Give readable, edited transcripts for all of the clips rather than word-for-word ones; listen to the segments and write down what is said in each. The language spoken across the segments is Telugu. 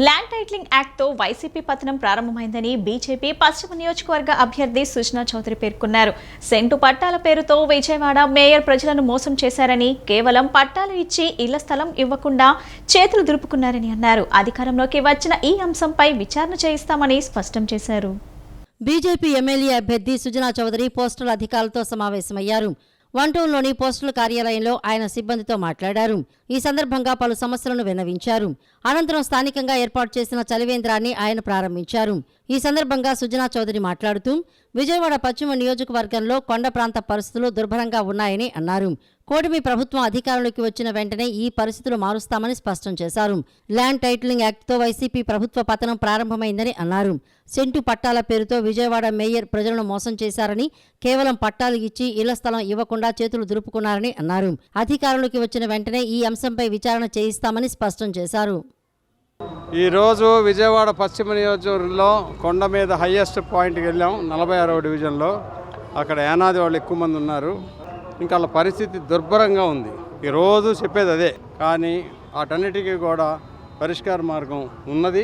ల్యాండ్ టైటిలింగ్ యాక్ట్తో వైసీపీ పతనం ప్రారంభమైందని బీజేపీ పశ్చిమ నియోజకవర్గ అభ్యర్థి సుజనా చౌదరి పేర్కొన్నారు. సెంటు పట్టాల పేరుతో విజయవాడ మేయర్ ప్రజలను మోసం చేశారని, కేవలం పట్టాలు ఇచ్చి ఇళ్ల స్థలం ఇవ్వకుండా చేతులు దులుపుకున్నారని అన్నారు. అధికారంలోకి వచ్చిన ఈ అంశంపై విచారణ చేయిస్తామని స్పష్టం చేశారు. బీజేపీ ఎమ్మెల్యే అభ్యర్థి సుజనా చౌదరి పోస్టల్ అధికారులతో సమావేశమయ్యారు. వన్టౌన్లోని పోస్టల్ కార్యాలయంలో ఆయన సిబ్బందితో మాట్లాడారు. ఈ సందర్భంగా పలు సమస్యలను విన్నవించారు. అనంతరం స్థానికంగా ఏర్పాటు చేసిన చలివేంద్రాన్ని ఆయన ప్రారంభించారు. ఈ సందర్భంగా సుజనా చౌదరి మాట్లాడుతూ విజయవాడ పశ్చిమ నియోజకవర్గంలో కొండ ప్రాంత పరిస్థితులు దుర్భరంగా ఉన్నాయని అన్నారు. కూటమి ప్రభుత్వం అధికారంలోకి వచ్చిన వెంటనే ఈ పరిస్థితులు మారుస్తామని స్పష్టం చేశారు. ల్యాండ్ టైటిలింగ్ యాక్ట్తో వైసీపీ ప్రభుత్వ పతనం ప్రారంభమైందని అన్నారు. సెంటు పట్టాల పేరుతో విజయవాడ మేయర్ ప్రజలను మోసం చేశారని, కేవలం పట్టాలు ఇచ్చి ఇళ్ల స్థలం ఇవ్వకుండా చేతులు దులుపుకున్నారని అన్నారు. అధికారంలోకి వచ్చిన వెంటనే ఈ అంశంపై విచారణ చేయిస్తామని స్పష్టం చేశారు. ఈరోజు విజయవాడ పశ్చిమ నియోజకవర్గంలో కొండ మీద హయ్యెస్ట్ పాయింట్కి వెళ్ళాం. 46వ డివిజన్లో అక్కడ యానాది వాళ్ళు ఎక్కువ మంది ఉన్నారు. ఇంకా వాళ్ళ పరిస్థితి దుర్భరంగా ఉంది. ఈరోజు చెప్పేది అదే, కానీ వాటన్నిటికీ కూడా పరిష్కార మార్గం ఉన్నది.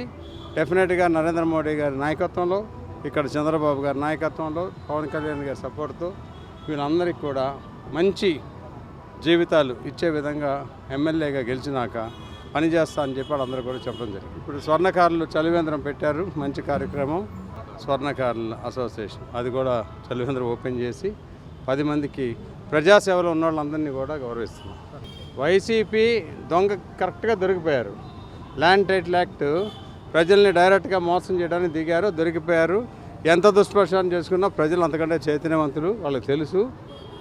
డెఫినెట్గా నరేంద్ర మోడీ గారి నాయకత్వంలో, ఇక్కడ చంద్రబాబు గారి నాయకత్వంలో, పవన్ కళ్యాణ్ గారి సపోర్ట్తో వీళ్ళందరికీ కూడా మంచి జీవితాలు ఇచ్చే విధంగా ఎమ్మెల్యేగా గెలిచినాక పనిచేస్తా అని చెప్పి అందరూ కూడా చెప్పడం జరిగింది. ఇప్పుడు స్వర్ణకారులు చలివేంద్రం పెట్టారు, మంచి కార్యక్రమం. స్వర్ణకారుల అసోసియేషన్ అది కూడా చలివేంద్రం ఓపెన్ చేసి 10 మందికి ప్రజాసేవలో ఉన్న వాళ్ళందరినీ కూడా గౌరవిస్తున్నాం. వైసీపీ దొంగ కరెక్ట్గా దొరికిపోయారు. ల్యాండ్ టైటిల్ యాక్ట్ ప్రజల్ని డైరెక్ట్గా మోసం చేయడానికి దిగారు, దొరికిపోయారు. ఎంత దుష్ప్రచారం చేసుకున్నా ప్రజలు అంతకంటే చైతన్యవంతులు, వాళ్ళకి తెలుసు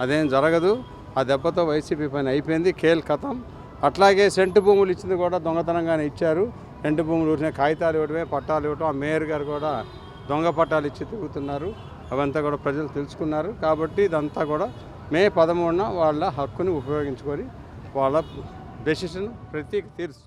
అదేం జరగదు. ఆ దెబ్బతో వైసీపీ పైన అయిపోయింది, కేల్ కథం. అట్లాగే సెంటు భూములు ఇచ్చింది కూడా దొంగతనంగానే ఇచ్చారు. సెంటు భూములు ఊరిన కాగితాలు ఇవ్వడమే, పట్టాలు ఇవ్వడం. ఆ మేయర్ గారు కూడా దొంగ పట్టాలు ఇచ్చి తిరుగుతున్నారు. అవంతా కూడా ప్రజలు తెలుసుకున్నారు. కాబట్టి ఇదంతా కూడా మే 13న వాళ్ళ హక్కుని ఉపయోగించుకొని వాళ్ళ డెసిషన్ తీర్చు